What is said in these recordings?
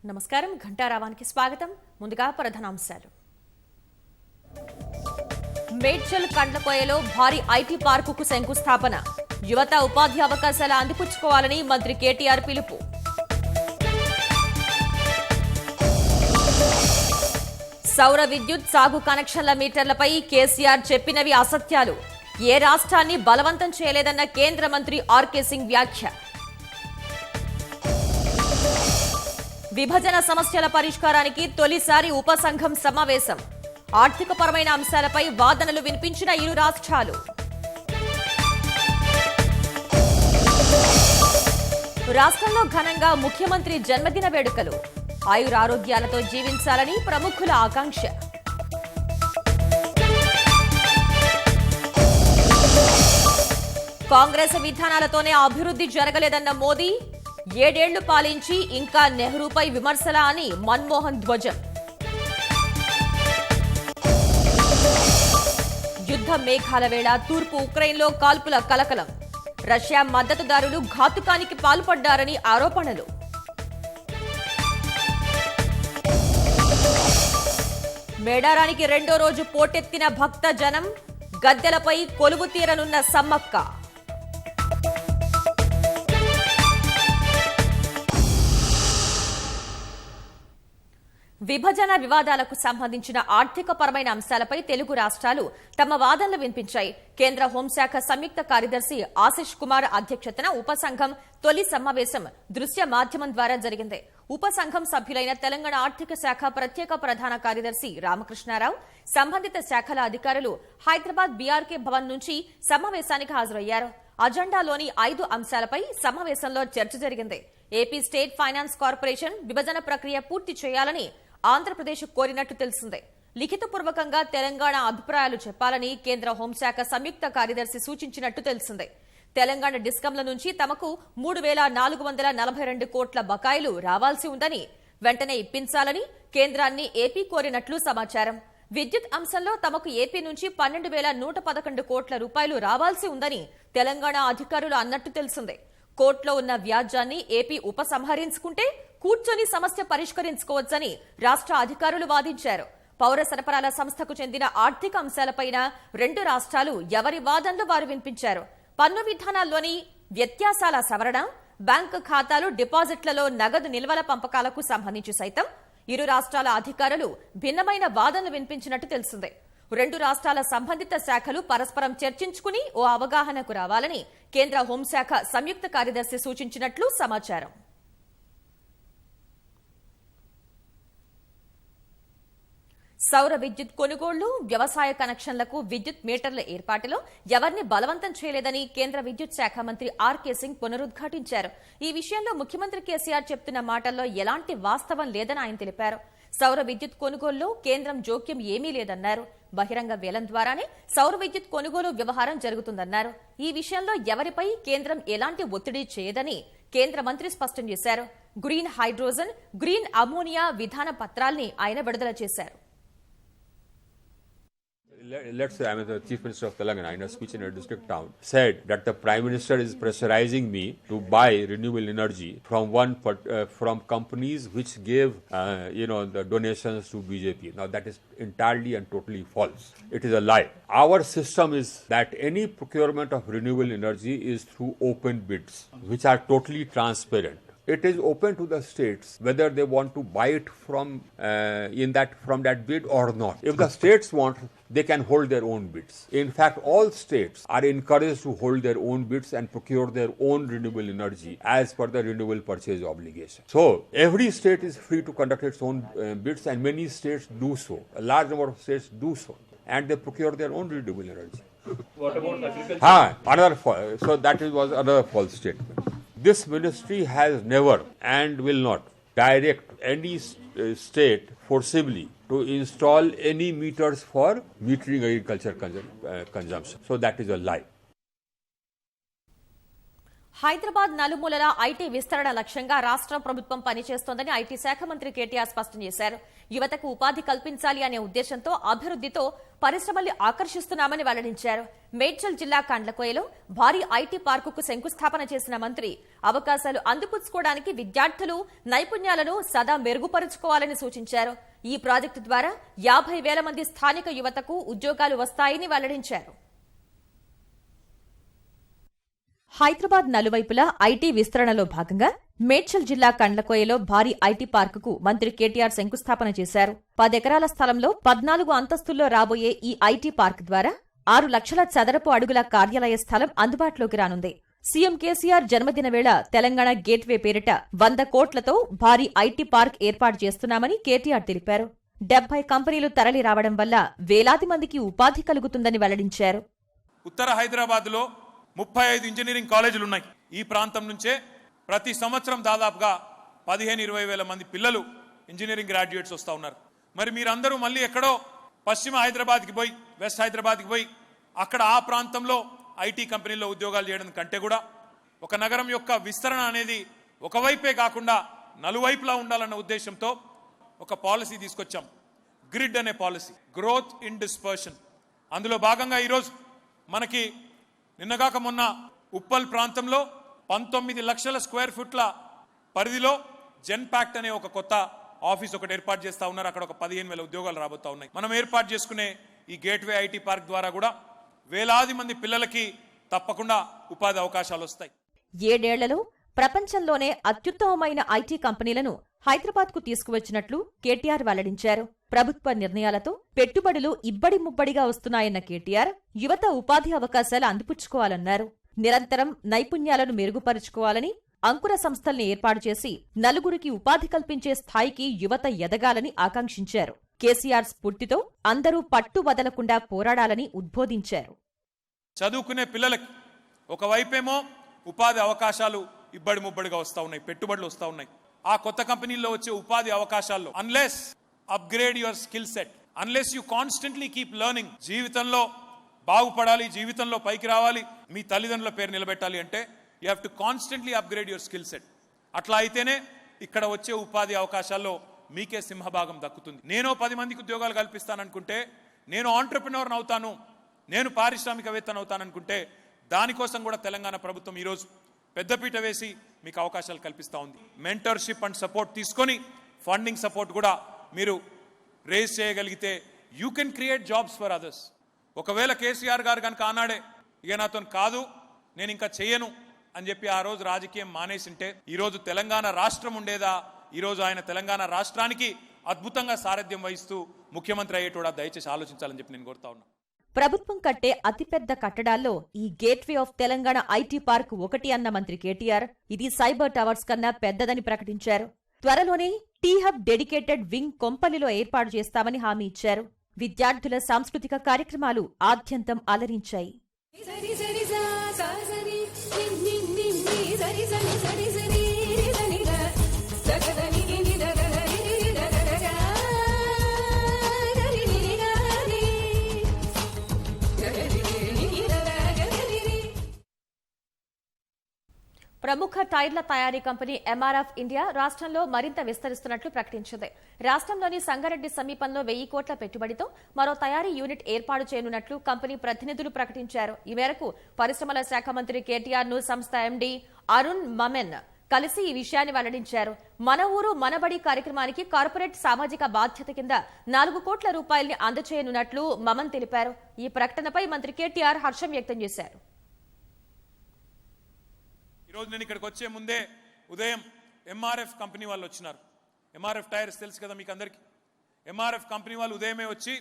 నమస్కారం ఘంటారావానికి స్వాగతం. ముందుగా ప్రధానాంశాలు. మేడ్చల్ కండ్లకోయలో భారీ ఐటీ పార్కుకు శంకుస్థాపన. యువత ఉపాధి అవకాశాలు అందిపుచ్చుకోవాలని మంత్రి కేటీఆర్ పిలుపు. సౌర విద్యుత్ సాగు కనెక్షన్ల మీటర్లపై కేసీఆర్ చెప్పినవి అసత్యాలు. ఏ రాష్ట్రాన్ని బలవంతం చేయలేదన్న కేంద్ర మంత్రి ఆర్కే సింగ్ వ్యాఖ్య. విభజన సమస్యల పరిష్కారానికి తొలిసారి ఉపసంఘం సమావేశం. ఆర్థికపరమైన అంశాలపై వాదనలు వినిపించిన ఇరు రాష్ట్రాలు. రాష్ట్రంలో ఘనంగా ముఖ్యమంత్రి జన్మదిన వేడుకలు. ఆయురారోగ్యాలతో జీవించాలని ప్రముఖుల ఆకాంక్ష. కాంగ్రెస్ విధానాలతోనే అభివృద్ధి జరగలేదన్న మోదీ. 7 ఏళ్లు పాలించి ఇంకా నెహ్రూపై విమర్శలా అని మన్మోహన్ ధ్వజం. యుద్ధ మేఘాల వేళ తూర్పు ఉక్రెయిన్లో కాల్పుల కలకలం. రష్యా మద్దతుదారులు ఘాతుకానికి పాల్పడ్డారని ఆరోపణలు. మేడారానికి రెండో రోజు పోటెత్తిన భక్త జనం. గద్దెలపై కొలువు తీరనున్న సమ్మక్క. విభజన వివాదాలకు సంబంధించిన ఆర్థికపరమైన అంశాలపై తెలుగు రాష్ట్రాలు తమ వాదనలు వినిపించాయి. కేంద్ర హోంశాఖ సంయుక్త కార్యదర్శి ఆశిష్ కుమార్ అధ్యక్షతన ఉపసంఘం తొలి సమావేశం దృశ్య మాధ్యమం ద్వారా జరిగింది. ఉపసంఘం సభ్యులైన తెలంగాణ ఆర్థిక శాఖ ప్రత్యేక ప్రధాన కార్యదర్శి రామకృష్ణారావు, సంబంధిత శాఖల అధికారులు హైదరాబాద్ బీఆర్కే భవన్ నుంచి సమావేశానికి హాజరయ్యారు. అజెండాలోని 5 అంశాలపై సమావేశంలో చర్చ జరిగింది. ఏపీ స్టేట్ ఫైనాన్స్ కార్పొరేషన్ విభజన ప్రక్రియ పూర్తి చేయాలని ఆంధ్రప్రదేశ్ కోరినట్టు తెలిసిందే. లిఖితపూర్వకంగా తెలంగాణ అభిప్రాయాలు చెప్పాలని కేంద్ర హోంశాఖ సంయుక్త కార్యదర్శి సూచించినట్టు తెలిసిందే. తెలంగాణ డిస్కంల నుంచి తమకు 3,442 కోట్ల బకాయిలు రావాల్సి ఉందని, వెంటనే ఇప్పించాలని కేంద్రాన్ని ఏపీ కోరినట్లు సమాచారం. విద్యుత్ అంశంలో తమకు ఏపీ నుంచి 12,111 కోట్ల రూపాయలు రావాల్సి ఉందని తెలంగాణ అధికారులు అన్నట్టు తెలిసిందే. కోర్టులో ఉన్న వ్యాజ్యాన్ని ఏపీ ఉపసంహరించుకుంటే కూర్చొని సమస్య పరిష్కరించుకోవచ్చని రాష్ట్ర అధికారులు వాదించారు. పౌర సరఫరాల సంస్థకు చెందిన ఆర్థిక అంశాలపైన రెండు రాష్ట్రాలు ఎవరి వాదనలు వారు వినిపించారు. పన్ను విధానాల్లోని వ్యత్యాసాల సవరణ, బ్యాంకు ఖాతాలు, డిపాజిట్లలో నగదు నిల్వల పంపకాలకు సంబంధించి సైతం ఇరు రాష్ట్రాల అధికారులు భిన్నమైన వాదనలు వినిపించినట్టు తెలిసిందే. రెండు రాష్ట్రాల సంబంధిత శాఖలు పరస్పరం చర్చించుకుని ఓ అవగాహనకు రావాలని కేంద్ర హోంశాఖ సంయుక్త కార్యదర్శి సూచించినట్లు సమాచారం. సౌర విద్యుత్ కొనుగోళ్లు, వ్యవసాయ కనెక్షన్లకు విద్యుత్ మీటర్ల ఏర్పాటులో ఎవరిని బలవంతం చేయలేదని కేంద్ర విద్యుత్ శాఖ మంత్రి ఆర్కే సింగ్ పునరుద్ఘాటించారు. ఈ విషయంలో ముఖ్యమంత్రి కేసీఆర్ చెప్తున్న మాటల్లో ఎలాంటి వాస్తవం లేదని ఆయన తెలిపారు. సౌర విద్యుత్ కొనుగోలులో కేంద్రం జోక్యం ఏమీ లేదన్నారు. బహిరంగ వేలం ద్వారానే సౌర విద్యుత్ కొనుగోలు వ్యవహారం జరుగుతుందన్నారు. ఈ విషయంలో ఎవరిపై కేంద్రం ఎలాంటి ఒత్తిడి చేయదని కేంద్ర మంత్రి స్పష్టం చేశారు. గ్రీన్ హైడ్రోజన్, గ్రీన్ అమోనియా విధాన పత్రాల్ని ఆయన విడుదల చేశారు. Let's say I'm the Chief Minister of Telangana in a speech in a district town said that the Prime Minister is pressurizing me to buy renewable energy from companies which gave the donations to BJP. Now that is entirely and totally false. It is a lie. Our system is that any procurement of renewable energy is through open bids which are totally transparent. It is open to the states whether they want to buy it from that bid or not. If the states want, they can hold their own bids. In fact, all states are encouraged to hold their own bids and procure their own renewable energy as per the renewable purchase obligation. So, every state is free to conduct its own bids, and many states do so. A large number of states do so, and they procure their own renewable energy. What about agriculture? So that was another false statement. This ministry has never and will not direct any state forcibly to install any meters for metering agriculture consumption. So that is a lie. Hyderabad నలుమూలల IT విస్తరణ లక్ష్యంగా రాష్ట్ర ప్రభుత్వం పనిచేస్తోందని IT శాఖ మంత్రి కేటీఆర్ స్పష్టం చేశారు. యువతకు ఉపాధి కల్పించాలి అనే ఉద్దేశంతో అభివృద్ధితో పరిశ్రమల్ని ఆకర్షిస్తున్నామని వెల్లడించారు. మేడ్చల్ జిల్లా కండ్లకోయలో భారీ ఐటీ పార్కుకు శంకుస్థాపన చేసిన మంత్రి అవకాశాలు అందిపుచ్చుకోవడానికి విద్యార్థులు నైపుణ్యాలను సదా మెరుగుపరుచుకోవాలని సూచించారు. ఈ ప్రాజెక్టు ద్వారా 50,000 మంది స్థానిక యువతకు ఉద్యోగాలు వస్తాయని వెల్లడించారు. హైదరాబాద్ నలువైపులా ఐటీ విస్తరణలో భాగంగా మేడ్చల్ జిల్లా కండ్లకోయలో భారీ ఐటీ పార్కుకు మంత్రి కేటీఆర్ శంకుస్థాపన చేశారు. 10 ఎకరాల స్థలంలో 14 అంతస్తుల్లో రాబోయే ఈ ఐటీ పార్క్ ద్వారా 6 లక్షల చదరపు అడుగుల కార్యాలయ స్థలం అందుబాటులోకి రానుంది. సీఎం కేసీఆర్ జన్మదిన వేళ తెలంగాణ గేట్వే పేరిట 100 కోట్లతో భారీ ఐటీ పార్క్ ఏర్పాటు చేస్తున్నామని కేటీఆర్ తెలిపారు. 70 కంపెనీలు తరలి రావడం వల్ల వేలాది మందికి ఉపాధి కలుగుతుందని వెల్లడించారు. ఉత్తర హైదరాబాద్లో 35 ఇంజనీరింగ్ కాలేజీలు ఉన్నాయి. ఈ ప్రాంతం నుంచే ప్రతి సంవత్సరం దాదాపుగా 15-20 వేల మంది పిల్లలు ఇంజనీరింగ్ గ్రాడ్యుయేట్స్ వస్తూ ఉన్నారు. మరి మీరందరూ మళ్ళీ ఎక్కడో పశ్చిమ హైదరాబాద్కి పోయి వెస్ట్ హైదరాబాద్కి పోయి అక్కడ ఆ ప్రాంతంలో ఐటీ కంపెనీల్లో ఉద్యోగాలు చేయడం కంటే కూడా ఒక నగరం యొక్క విస్తరణ అనేది ఒకవైపే కాకుండా నలువైపులా ఉండాలన్న ఉద్దేశంతో ఒక పాలసీ తీసుకొచ్చాం. గ్రిడ్ అనే పాలసీ, గ్రోత్ ఇన్ డిస్పర్షన్. అందులో భాగంగా ఈరోజు మనకి నిన్నగాక మొన్న ఉప్పల్ ప్రాంతంలో 19 లక్షల స్క్వేర్ ఫుట్ల పరిధిలో జెన్పాక్ట్ అనే ఒక కొత్త ఆఫీస్ ఒకటి ఏర్పాటు చేస్తా ఉన్నారు. అక్కడ ఒక 15,000 ఉద్యోగాలు రాబోతా ఉన్నాయి. మనం ఏర్పాటు చేసుకునే ఈ గేట్వే ఐటీ పార్క్ ద్వారా కూడా వేలాది మంది పిల్లలకి తప్పకుండా ఉపాధి అవకాశాలు వస్తాయి. 7 ఏళ్లలో ప్రపంచంలోనే అత్యుత్తమమైన ఐటీ కంపెనీలను హైదరాబాద్కు తీసుకువచ్చినట్లు కేటీఆర్ వెల్లడించారు. ప్రభుత్వ నిర్ణయాలతో పెట్టుబడులు ఇబ్బడి ముబ్బడిగా వస్తున్నాయన్న కేటీఆర్ యువత ఉపాధి అవకాశాలు అందిపుచ్చుకోవాలన్నారు. నిరంతరం నైపుణ్యాలను మెరుగుపరుచుకోవాలని, అంకుర సంస్థల్ని ఏర్పాటు చేసి నలుగురికి ఉపాధి కల్పించే స్థాయికి యువత ఎదగాలని ఆకాంక్షించారు. కేసీఆర్ స్ఫూర్తితో అందరూ పట్టు వదలకుండా పోరాడాలని ఉద్బోధించారు. చదువుకునే పిల్లలకి ఒకవైపేమో ఉపాధి అవకాశాలు ఇబ్బడి ముబ్బడిగా వస్తూ ఉన్నాయి, పెట్టుబడులు వస్తూ ఉన్నాయి. ఆ కొత్త కంపెనీల్లో వచ్చే ఉపాధి అవకాశాల్లో unless upgrade your skill set, unless you constantly keep learning, జీవితంలో బాగుపడాలి, జీవితంలో పైకి రావాలి, మీ తల్లిదండ్రుల పేరు నిలబెట్టాలి అంటే you have to constantly upgrade your skill set. అట్లా అయితేనే ఇక్కడ వచ్చే ఉపాధి అవకాశాల్లో మీకే సింహభాగం దక్కుతుంది. నేను 10 మందికి ఉద్యోగాలు కల్పిస్తాననుకుంటే, నేను ఆంట్రప్రెన్యూర్ని అవుతాను, నేను పారిశ్రామికవేత్తను అవుతాననుకుంటే దానికోసం కూడా తెలంగాణ ప్రభుత్వం ఈరోజు పెద్దపీట వేసి మీకు అవకాశాలు కల్పిస్తూ ఉంది. మెంటర్షిప్ అండ్ సపోర్ట్ తీసుకొని ఫండింగ్ సపోర్ట్ కూడా మీరు రేజ్ చేయగలిగితే you can create jobs for others. ఒకవేళ కేసీఆర్ గారు కనుక ఆనాడే ఇక నాతో కాదు, నేను ఇంకా చెయ్యను అని చెప్పి ఆ రోజు రాజకీయం మానేసింటే ఈరోజు తెలంగాణ రాష్ట్రం ఉండేదా? ఈరోజు ఆయన తెలంగాణ రాష్ట్రానికి అద్భుతంగా సారథ్యం వహిస్తూ ముఖ్యమంత్రి అయ్యేటోడా? దయచేసి ఆలోచించాలని చెప్పి నేను కోరుతా ఉన్నా. ప్రభుత్వం కట్టే అతిపెద్ద కట్టడాల్లో ఈ gateway of Telangana IT park ఒకటి అన్న మంత్రి కేటీఆర్ ఇది సైబర్ టవర్స్ కన్నా పెద్దదని ప్రకటించారు. త్వరలోనే టీ-హబ్ డెడికేటెడ్ వింగ్ కొంపల్లిలో ఏర్పాటు చేస్తామని హామీ ఇచ్చారు. విద్యార్థుల సాంస్కృతిక కార్యక్రమాలు ఆద్యంతం అలరించాయి. ప్రముఖ టైర్ల తయారీ కంపెనీ ఎంఆర్ఎఫ్ ఇండియా రాష్ట్రంలో మరింత విస్తరిస్తున్నట్లు ప్రకటించింది. రాష్ట్రంలోని సంగారెడ్డి సమీపంలో 1000 కోట్ల పెట్టుబడితో మరో తయారీ యూనిట్ ఏర్పాటు చేయనున్నట్లు కంపెనీ ప్రతినిధులు ప్రకటించారు. ఈ మేరకు పరిశ్రమల శాఖ మంత్రి కేటీఆర్ ను సంస్థ ఎండీ అరుణ్ మమెన్ కలిసి ఈ విషయాన్ని వెల్లడించారు. మన ఊరు మనబడి కార్యక్రమానికి కార్పొరేట్ సామాజిక బాధ్యత కింద 4 కోట్ల రూపాయల్ని అందజేయనున్నట్లు మమన్ తెలిపారు. ఈ ప్రకటనపై మంత్రి కేటీఆర్ హర్షం వ్యక్తం చేశారు. ఈరోజు నేను ఇక్కడికి వచ్చే ముందే ఉదయం ఎంఆర్ఎఫ్ కంపెనీ వాళ్ళు వచ్చినారు. ఎంఆర్ఎఫ్ టైర్స్ తెలుసు కదా మీకు అందరికీ. ఎంఆర్ఎఫ్ కంపెనీ వాళ్ళు ఉదయమే వచ్చి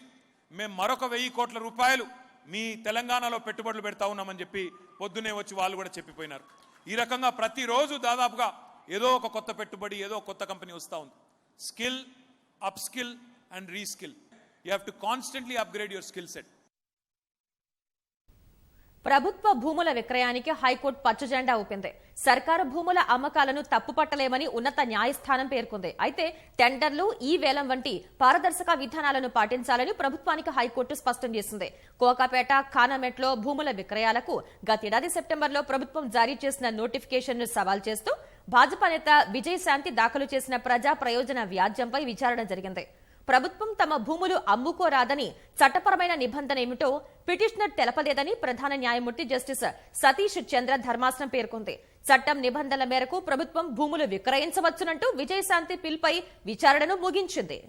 మేము మరొక 1000 కోట్ల రూపాయలు మీ తెలంగాణలో పెట్టుబడులు పెడతా ఉన్నామని చెప్పి పొద్దునే వచ్చి వాళ్ళు కూడా చెప్పిపోయినారు. ఈ రకంగా ప్రతిరోజు దాదాపుగా ఏదో ఒక కొత్త పెట్టుబడి, ఏదో ఒక కొత్త కంపెనీ వస్తూ ఉంది. Skill, up skill and reskill. You have to constantly upgrade your skill set. ప్రభుత్వ భూముల విక్రయానికి హైకోర్టు పచ్చజెండా ఊపింది. సర్కారు భూముల అమ్మకాలను తప్పుపట్టలేమని ఉన్నత న్యాయస్థానం పేర్కొంది. అయితే టెండర్లు, ఈ వేలం వంటి పారదర్శక విధానాలను పాటించాలని ప్రభుత్వానికి హైకోర్టు స్పష్టం చేసింది. కోకాపేట, ఖానామెట్లో భూముల విక్రయాలకు గతేడాది సెప్టెంబర్లో ప్రభుత్వం జారీ చేసిన నోటిఫికేషన్ను సవాల్ చేస్తూ భాజపా నేత విజయశాంతి దాఖలు చేసిన ప్రజా ప్రయోజన వ్యాజ్యంపై విచారణ జరిగింది. ప్రభుత్వం తమ భూములు అమ్ముకోరాదని చట్టపరమైన నిబంధన ఏమిటో పిటిషనర్ తెలపలేదని ప్రధాన న్యాయమూర్తి జస్టిస్ సతీష్ చంద్ర ధర్మాసనం పేర్కొంది. చట్టం నిబంధనల మేరకు ప్రభుత్వం భూములు విక్రయించవచ్చునంటూ విజయశాంతి పిల్పై విచారణను ముగించింది.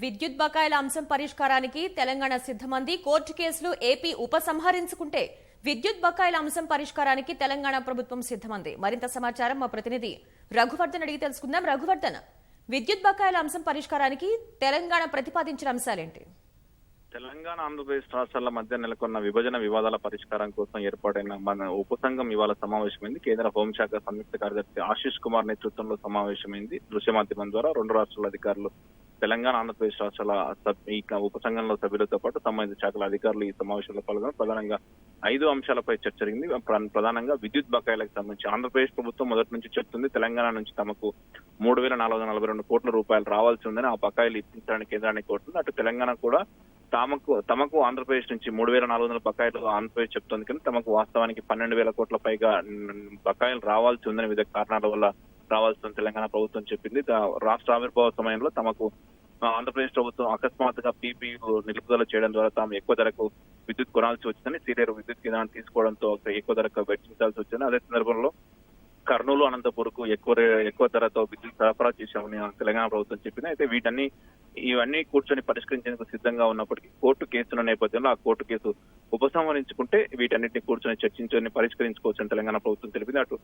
విద్యుత్ బకాయిల అంశం పరిష్కారానికి తెలంగాణ సిద్ధమంది. కోర్టు కేసులు ఏపీ ఉపసంహరించుకుంటే విద్యుత్ బకాయిల అంశం పరిష్కారానికి తెలంగాణ ప్రభుత్వం సిద్ధమంది. మరింత సమాచారం మా ప్రతినిధి రఘువర్ధన్ అడిగి తెలుసుకుందాం. రఘువర్ధన్, విద్యుత్ బకాయిల అంశం పరిష్కారానికి తెలంగాణ ప్రతిపాదించిన అంశాలేంటి? తెలంగాణ, ఆంధ్రప్రదేశ్ రాష్ట్రాల మధ్య నెలకొన్న విభజన వివాదాల పరిష్కారం కోసం ఏర్పాటైన మన ఉపసంఘం ఇవాళ సమావేశమైంది. కేంద్ర హోంశాఖ సంయుక్త కార్యదర్శి ఆశీష్ కుమార్ నేతృత్వంలో సమావేశమైంది. దృశ్య మాధ్యమం ద్వారా రెండు రాష్ట్రాల అధికారులు, తెలంగాణ, ఆంధ్రప్రదేశ్ రాష్ట్రాల ఈ ఉపసంఘంలో సభ్యులతో పాటు సంబంధిత శాఖల అధికారులు ఈ సమావేశంలో పాల్గొని ప్రధానంగా 5 అంశాలపై చర్చ జరిగింది. ప్రధానంగా విద్యుత్ బకాయిలకు సంబంధించి ఆంధ్రప్రదేశ్ ప్రభుత్వం మొదటి నుంచి చెప్తుంది తెలంగాణ నుంచి తమకు 3,442 కోట్ల రూపాయలు రావాల్సి ఉందని, ఆ బకాయిలు ఇప్పించడానికి కేంద్రానికి కోరుతుంది. అటు తెలంగాణ కూడా తమకు ఆంధ్రప్రదేశ్ నుంచి 3,400 బకాయిలు ఆంధ్రప్రదేశ్ చెప్తుంది, కానీ తమకు వాస్తవానికి 12,000 కోట్ల పైగా బకాయిలు రావాల్సి ఉందని వివిధ కారణాల వల్ల రావాల్సిన తెలంగాణ ప్రభుత్వం చెప్పింది. రాష్ట్ర ఆవిర్భావ సమయంలో తమకు ఆంధ్రప్రదేశ్ ప్రభుత్వం అకస్మాత్తుగా పీపీ నిలుపుదల చేయడం ద్వారా తాము ఎక్కువ ధరకు విద్యుత్ కొనాల్సి వచ్చిందని, సీనియర్ విద్యుత్ కేంద్రాన్ని తీసుకోవడంతో ఎక్కువ ధరకు వెచ్చించాల్సి వచ్చింది. అదే సందర్భంలో కర్నూలు, అనంతపూర్కు ఎక్కువ ధరతో విద్యుత్ సరఫరా చేశామని తెలంగాణ ప్రభుత్వం చెప్పింది. అయితే ఇవన్నీ కూర్చొని పరిష్కరించేందుకు సిద్ధంగా ఉన్నప్పటికీ కోర్టు కేసుల నేపథ్యంలో ఆ కోర్టు కేసు ఉపసంహరించుకుంటే వీటన్నిటిని కూర్చొని చర్చించుకొని పరిష్కరించుకోవచ్చని తెలంగాణ ప్రభుత్వం తెలిపింది. అటు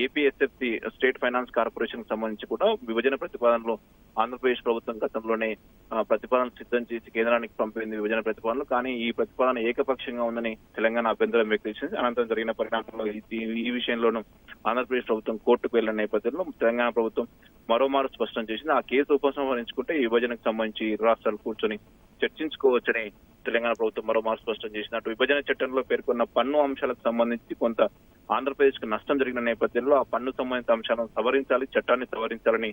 ఏపీఎస్ఎఫ్సి స్టేట్ ఫైనాన్స్ కార్పొరేషన్ సంబంధించి కూడా విభజన ప్రతిపాదనలో ఆంధ్రప్రదేశ్ ప్రభుత్వం గతంలోనే ప్రతిపాదన సిద్ధం చేసి కేంద్రానికి పంపింది విభజన ప్రతిపాదనలు. కానీ ఈ ప్రతిపాదన ఏకపక్షంగా ఉందని తెలంగాణ అభ్యంతరం వ్యక్తం చేసింది. అనంతరం జరిగిన పరిణామంలో ఈ విషయంలోనూ ఆంధ్రప్రదేశ్ ప్రభుత్వం కోర్టుకు వెళ్లిన నేపథ్యంలో తెలంగాణ ప్రభుత్వం మరోమారు స్పష్టం చేసింది. ఆ కేసు ఉపసంహరించుకుంటే ఈ విభజనకు సంబంధించి ఇరు రాష్ట్రాలు కూర్చొని చర్చించుకోవచ్చని తెలంగాణ ప్రభుత్వం మరోమారు స్పష్టం చేసినట్టు విభజన చట్టంలో పేర్కొన్న పన్ను అంశాలకు సంబంధించి కొంత ఆంధ్రప్రదేశ్ కు నష్టం జరిగిన నేపథ్యంలో ఆ పన్ను సంబంధిత అంశాలను సవరించాలి, చట్టాన్ని సవరించాలని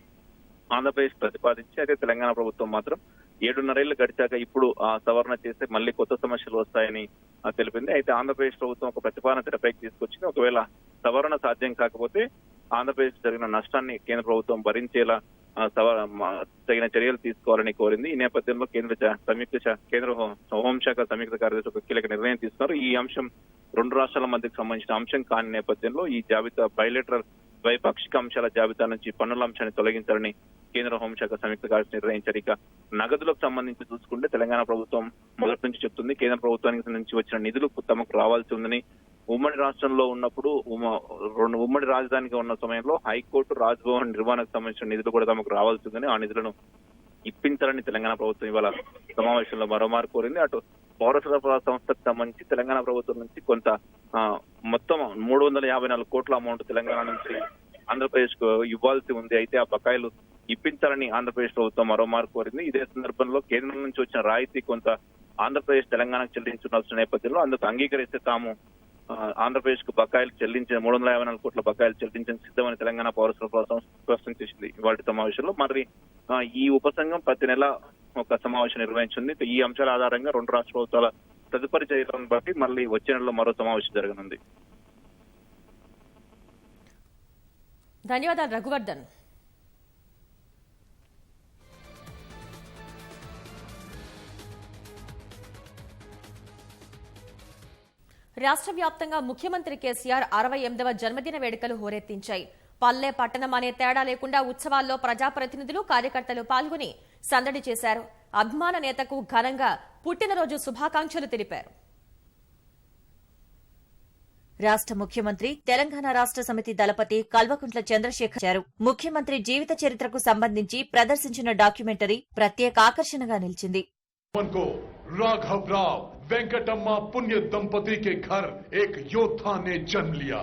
ఆంధ్రప్రదేశ్ ప్రతిపాదించి, అయితే తెలంగాణ ప్రభుత్వం మాత్రం 7.5 ఏళ్లు గడిచాక ఇప్పుడు ఆ సవరణ చేస్తే మళ్లీ కొత్త సమస్యలు వస్తాయని తెలిపింది. అయితే ఆంధ్రప్రదేశ్ ప్రభుత్వం ఒక ప్రతిపాదన తెరపైకి తీసుకొచ్చింది. ఒకవేళ సవరణ సాధ్యం కాకపోతే ఆంధ్రప్రదేశ్ జరిగిన నష్టాన్ని కేంద్ర ప్రభుత్వం భరించేలా తగిన చర్యలు తీసుకోవాలని కోరింది. ఈ నేపథ్యంలో కేంద్ర హోంశాఖ సంయుక్త కార్యదర్శి ఒక కీలక నిర్ణయం తీసుకున్నారు. ఈ అంశం రెండు రాష్ట్రాల మధ్యకు సంబంధించిన అంశం కాని నేపథ్యంలో ఈ జాబితా బైలేటరల్ ద్వైపాక్షిక అంశాల జాబితా నుంచి పన్నుల అంశాన్ని తొలగించాలని కేంద్ర హోంశాఖ సంయుక్త కార్యదర్శి నిర్ణయించారు. ఇక నగదులకు సంబంధించి చూసుకుంటే తెలంగాణ ప్రభుత్వం మొదటి నుంచి చెప్తుంది కేంద్ర ప్రభుత్వానికి నుంచి వచ్చిన నిధులు తమకు రావాల్సి ఉందని. ఉమ్మడి రాష్ట్రంలో ఉన్నప్పుడు ఉమ్మడి రాజధానిగా ఉన్న సమయంలో హైకోర్టు, రాజ్భవన్ నిర్మాణానికి సంబంధించిన నిధులు కూడా తమకు రావాల్సి ఉందని, ఆ నిధులను ఇప్పించాలని తెలంగాణ ప్రభుత్వం ఇవాళ సమావేశంలో మరోమారు కోరింది. అటు పౌర సరఫరా సంస్థకు సంబంధించి తెలంగాణ ప్రభుత్వం నుంచి కొంత మొత్తం 354 కోట్ల అమౌంట్ తెలంగాణ నుంచి ఆంధ్రప్రదేశ్ కు ఇవ్వాల్సి ఉంది. అయితే ఆ బకాయిలు ఇప్పించాలని ఆంధ్రప్రదేశ్ ప్రభుత్వం మరోమారు కోరింది. ఇదే సందర్భంలో కేంద్రం నుంచి వచ్చిన రాయితీ కొంత ఆంధ్రప్రదేశ్ తెలంగాణకు చెల్లించాల్సిన నేపథ్యంలో అందుకు అంగీకరిస్తే తాము ఆంధ్రప్రదేశ్ కు బకాయిలు చెల్లించిన 354 కోట్ల బకాయిలు చెల్లించిన సిద్ధమని తెలంగాణ పౌర సరఫరా సంస్థ స్పష్టం చేసింది ఇవాళ సమావేశంలో. మరి ఈ ఉపసంఘం ప్రతి నెల ఒక సమావేశం నిర్వహించింది. ఈ అంశాల ఆధారంగా రెండు రాష్ట్ర ప్రభుత్వాల తదుపరి చర్యలను బట్టి మళ్ళీ వచ్చే నెలలో మరో సమావేశం జరగనుంది. ధన్యవాదాలు రఘువర్ధన్. రాష్ట్ర వ్యాప్తంగా ముఖ్యమంత్రి కేసీఆర్ 68వ జన్మదిన వేడుకలు హోరెత్తించాయి. పల్లె పట్టణం అనే తేడా లేకుండా ఉత్సవాల్లో ప్రజాప్రతినిధులు, కార్యకర్తలు పాల్గొని సందడి చేశారు. అభిమాన నేతకు ఘనంగా పుట్టినరోజు శుభాకాంక్షలు తెలిపారు. రాష్ట్ర ముఖ్యమంత్రి తెలంగాణ రాష్ట్ర సమితి దళపతి కల్వకుంట్ల చంద్రశేఖర్ ముఖ్యమంత్రి జీవిత చరిత్రకు సంబంధించి ప్రదర్శించిన డాక్యుమెంటరీ ప్రత్యేక ఆకర్షణగా నిలిచింది. राघव राव वेंकटम्मा पुण्य दंपति के घर एक योद्धा ने जन्म लिया।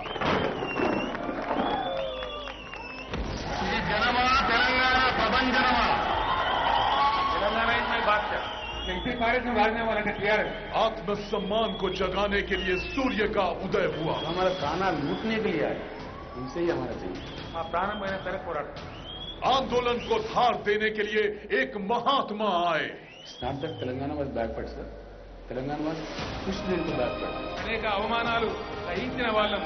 आत्मसम्मान को जगाने के लिए सूर्य का उदय हुआ। हमारा खाना लूटने के लिए आए, उनसे ही हमारा चाहिए। आंदोलन को धार देने के लिए एक महात्मा आए। Not that Telangana was backward, sir. Telangana was pushed into backward. అనేక అవమానాలు సహించిన వాళ్ళం,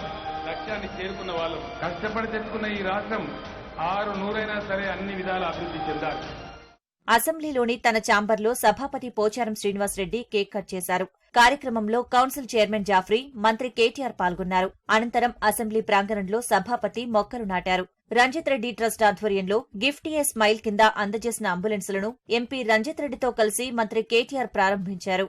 లక్ష్యాన్ని చేరుకున్న వాళ్ళం, కష్టపడి తెచ్చుకున్న ఈ రాష్ట్రం 600 సరే అన్ని విధాల అభివృద్ధి చెందాలి. అసెంబ్లీలోని తన ఛాంబర్లో సభాపతి పోచారం శ్రీనివాసరెడ్డి కేక్ కట్ చేశారు. కార్యక్రమంలో కౌన్సిల్ చైర్మన్ జాఫ్రీ, మంత్రి కేటీఆర్ పాల్గొన్నారు. అనంతరం అసెంబ్లీ ప్రాంగణంలో సభాపతి మొక్కలు నాటారు. రంజిత్ రెడ్డి ట్రస్ట్ ఆధ్వర్యంలో గిఫ్ట్ ఏ స్మైల్ కింద అందజేసిన అంబులెన్సులను ఎంపీ రంజిత్ రెడ్డితో కలిసి మంత్రి కేటీఆర్ ప్రారంభించారు.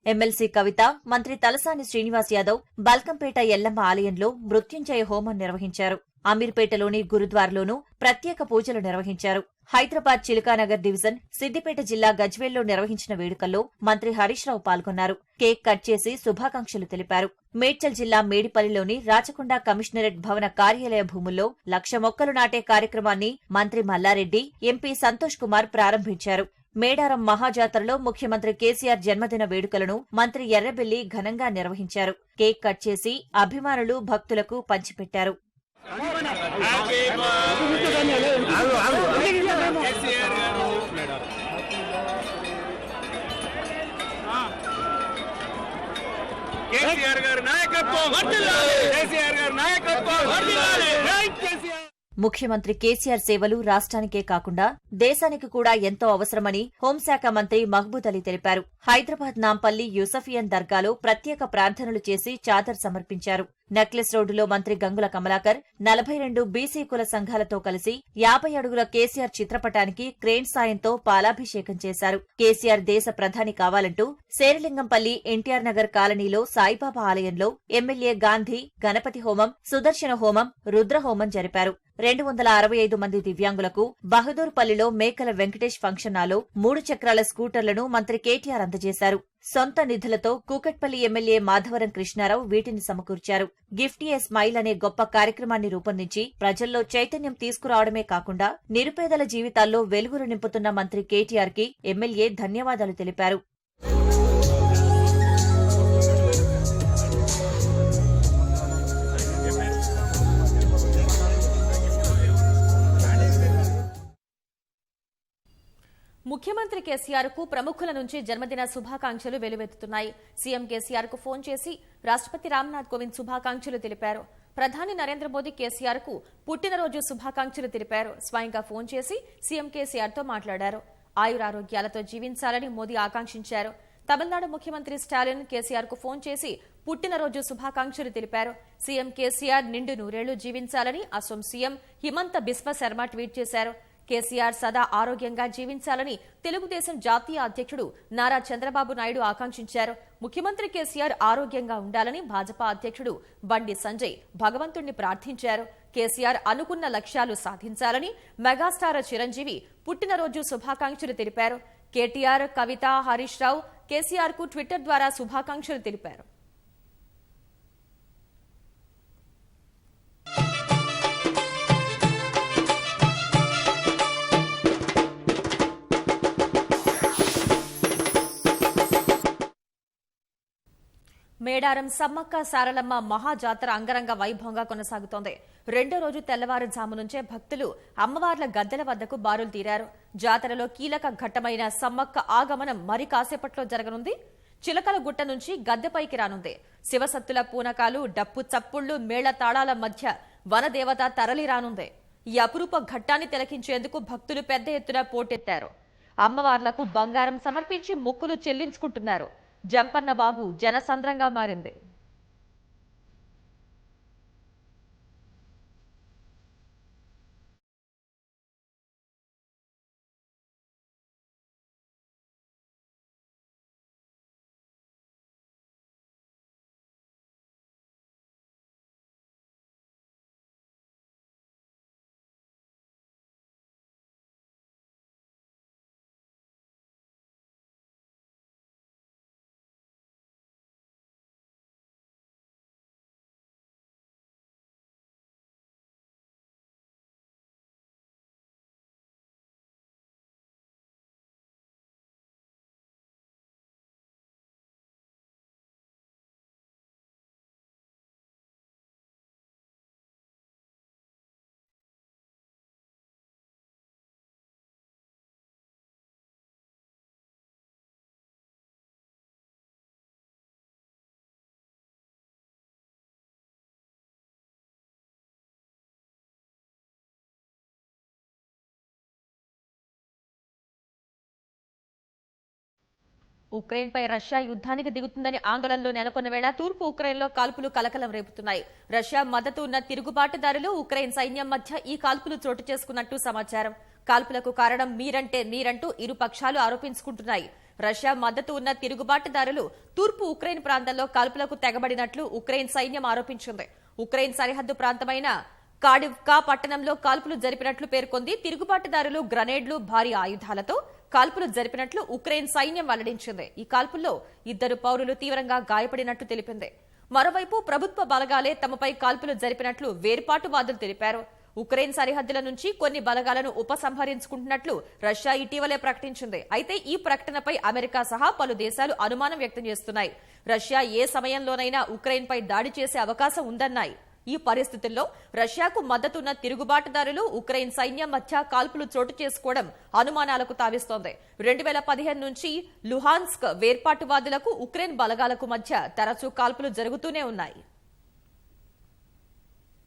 ఎమ్మెల్సీ కవిత, మంత్రి తలసాని శ్రీనివాస్ యాదవ్ బల్కంపేట ఎల్లమ్మ ఆలయంలో మృత్యుంజయ హోమం నిర్వహించారు. అమీర్పేటలోని గురుద్వార్లోనూ ప్రత్యేక పూజలు నిర్వహించారు. హైదరాబాద్ చిలుకానగర్ డివిజన్, సిద్దిపేట జిల్లా గజ్వేల్లో నిర్వహించిన వేడుకల్లో మంత్రి హరీష్ రావు పాల్గొన్నారు. కేక్ కట్ చేసి శుభాకాంక్షలు తెలిపారు. మేడ్చల్ జిల్లా మేడిపల్లిలోని రాచకొండ కమిషనరేట్ భవన కార్యాలయ భూముల్లో 1,00,000 మొక్కలు నాటే కార్యక్రమాన్ని మంత్రి మల్లారెడ్డి, ఎంపీ సంతోష్ కుమార్ ప్రారంభించారు. మేడారం మహాజాతరలో ముఖ్యమంత్రి కేసీఆర్ జన్మదిన వేడుకలను మంత్రి ఎర్రబెల్లి ఘనంగా నిర్వహించారు. కేక్ కట్ చేసి అభిమానులు, భక్తులకు పంచిపెట్టారు. కేసీఆర్ గారి నాయకత్వం వర్ధిల్లాలి. కేసీఆర్ గారి నాయకత్వం వర్ధిల్లాలి. జై కేసీఆర్. ముఖ్యమంత్రి కేసీఆర్ సేవలు రాష్ట్రానికే కాకుండా దేశానికి కూడా ఎంతో అవసరమని హోంశాఖ మంత్రి మహ్మూద్ అలీ తెలిపారు. హైదరాబాద్ నాంపల్లి యూసఫియన్ దర్గాలో ప్రత్యేక ప్రార్థనలు చేసి చాదర్ సమర్పించారు. నెక్లెస్ రోడ్డులో మంత్రి గంగుల కమలాకర్ 42 బీసీ కుల సంఘాలతో కలిసి 50 అడుగుల కేసీఆర్ చిత్రపటానికి క్రేన్ సాయంతో పాలాభిషేకం చేశారు. కేసీఆర్ దేశ ప్రధాని కావాలంటూ శేరిలింగంపల్లి ఎన్టీఆర్ నగర్ కాలనీలో సాయిబాబా ఆలయంలో ఎమ్మెల్యే గాంధీ గణపతి హోమం, సుదర్శన హోమం, రుద్రహోమం జరిపారు. 265 మంది దివ్యాంగులకు బహదూర్పల్లిలో మేకల వెంకటేష్ ఫంక్షన్ హాల్లో 3 చక్రాల స్కూటర్లను మంత్రి కేటీఆర్ అందజేశారు. సొంత నిధులతో కూకట్పల్లి ఎమ్మెల్యే మాధవరం కృష్ణారావు వీటిని సమకూర్చారు. గిఫ్ట్ ఏ స్మైల్ అనే గొప్ప కార్యక్రమాన్ని రూపొందించి ప్రజల్లో చైతన్యం తీసుకురావడమే కాకుండా నిరుపేదల జీవితాల్లో వెలుగులు నింపుతున్న మంత్రి కేటీఆర్ కి ఎమ్మెల్యే ధన్యవాదాలు తెలిపారు. ముఖ్యమంత్రి కేసీఆర్ కు ప్రముఖుల నుంచి జన్మదిన శుభాకాంక్షలు వెలువెత్తుతున్నాయి. సీఎం కేసీఆర్ కు ఫోన్ చేసి రాష్ట్రపతి రామ్నాథ్ కోవింద్ శుభాకాంక్షలు తెలిపారు. ప్రధాని నరేంద్ర మోదీ కేసీఆర్ కు పుట్టినరోజు శుభాకాంక్షలు తెలిపారు. స్వయంగా ఫోన్ చేసి సీఎం కేసీఆర్ తో మాట్లాడారు. ఆయురారోగ్యాలతో జీవించాలని మోదీ ఆకాంక్షించారు. తమిళనాడు ముఖ్యమంత్రి స్టాలిన్ కేసీఆర్ కు ఫోన్ చేసి పుట్టినరోజు శుభాకాంక్షలు తెలిపారు. సీఎం కేసీఆర్ నిండు నూరేళ్లు జీవించాలని అసోం సీఎం హిమంత బిస్వ శర్మ ట్వీట్ చేశారు. కేసీఆర్ సదా ఆరోగ్యంగా జీవించాలని తెలుగుదేశం జాతీయ అధ్యక్షుడు నారా చంద్రబాబు నాయుడు ఆకాంక్షించారు. ముఖ్యమంత్రి కేసీఆర్ ఆరోగ్యంగా ఉండాలని భాజపా అధ్యక్షుడు బండి సంజయ్ భగవంతుణ్ణి ప్రార్థించారు. కేసీఆర్ అనుకున్న లక్ష్యాలు సాధించాలని మెగాస్టార్ చిరంజీవి పుట్టినరోజు శుభాకాంక్షలు తెలిపారు. కేటీఆర్, కవిత, హరీష్ రావు కేసీఆర్ కు ట్విట్టర్ ద్వారా శుభాకాంక్షలు తెలిపారు. మేడారం సమ్మక్క సారలమ్మ మహాజాతర అంగరంగ వైభవంగా కొనసాగుతోంది. రెండో రోజు తెల్లవారుజాము నుంచే భక్తులు అమ్మవార్ల గద్దెల వద్దకు బారులు తీరారు. జాతరలో కీలక ఘట్టమైన సమ్మక్క ఆగమనం మరి కాసేపట్లో జరగనుంది. చిలకల గుట్ట నుంచి గద్దెపైకి రానుంది. శివసత్తుల పూనకాలు, డప్పు చప్పుళ్లు, మేళ తాళాల మధ్య వనదేవత తరలి రానుంది. ఈ అపురూప ఘట్టాన్ని తిలకించేందుకు భక్తులు పెద్ద ఎత్తున పోటెత్తారు. అమ్మవార్లకు బంగారం సమర్పించి మొక్కులు చెల్లించుకుంటున్నారు. జంపన్న బాబు జనసంద్రంగా మారింది. ఉక్రెయిన్పై రష్యా యుద్ధానికి దిగుతుందని ఆందోళనలు నెలకొన్న వేళ తూర్పు ఉక్రెయిన్లో కాల్పులు కలకలం రేపుతున్నాయి. రష్యా మద్దతు ఉన్న తిరుగుబాటుదారులు ఉక్రెయిన్ సైన్యం మధ్య ఈ కాల్పులు చోటు చేసుకున్నట్టు సమాచారం. కాల్పులకు కారణం మీరంటూ ఇరు పక్షాలు ఆరోపించుకుంటున్నాయి. రష్యా మద్దతు ఉన్న తిరుగుబాటుదారులు తూర్పు ఉక్రెయిన్ ప్రాంతంలో కాల్పులకు తెగబడినట్లు ఉక్రెయిన్ సైన్యం ఆరోపించింది. ఉక్రెయిన్ సరిహద్దు ప్రాంతమైన కాడివ్కా పట్టణంలో కాల్పులు జరిపినట్లు పేర్కొంది. తిరుగుబాటుదారులు గ్రనేడ్లు, భారీ ఆయుధాలతో కాల్పులు జరిపినట్లు ఉక్రెయిన్ సైన్యం వెల్లడించింది. ఈ కాల్పుల్లో 2 పౌరులు తీవ్రంగా గాయపడినట్లు తెలిపింది. మరోవైపు ప్రభుత్వ బలగాలే తమపై కాల్పులు జరిపినట్లు వేర్పాటువాదులు తెలిపారు. ఉక్రెయిన్ సరిహద్దుల నుంచి కొన్ని బలగాలను ఉపసంహరించుకుంటున్నట్లు రష్యా ఇటీవలే ప్రకటించింది. అయితే ఈ ప్రకటనపై అమెరికా సహా పలు దేశాలు అనుమానం వ్యక్తం చేస్తున్నాయి. రష్యా ఏ సమయంలోనైనా ఉక్రెయిన్పై దాడి చేసే అవకాశం ఉందన్నాయి. ఈ పరిస్థితుల్లో రష్యాకు మద్దతున్న తిరుగుబాటుదారులు ఉక్రెయిన్ సైన్యం మధ్య కాల్పులు చోటు చేసుకోవడం అనుమానాలకు తావిస్తోంది. 2015 నుంచి లుహాన్స్క్ వేర్పాటువాదులకు ఉక్రెయిన్ బలగాలకు మధ్య తరచూ కాల్పులు జరుగుతూనే ఉన్నాయి.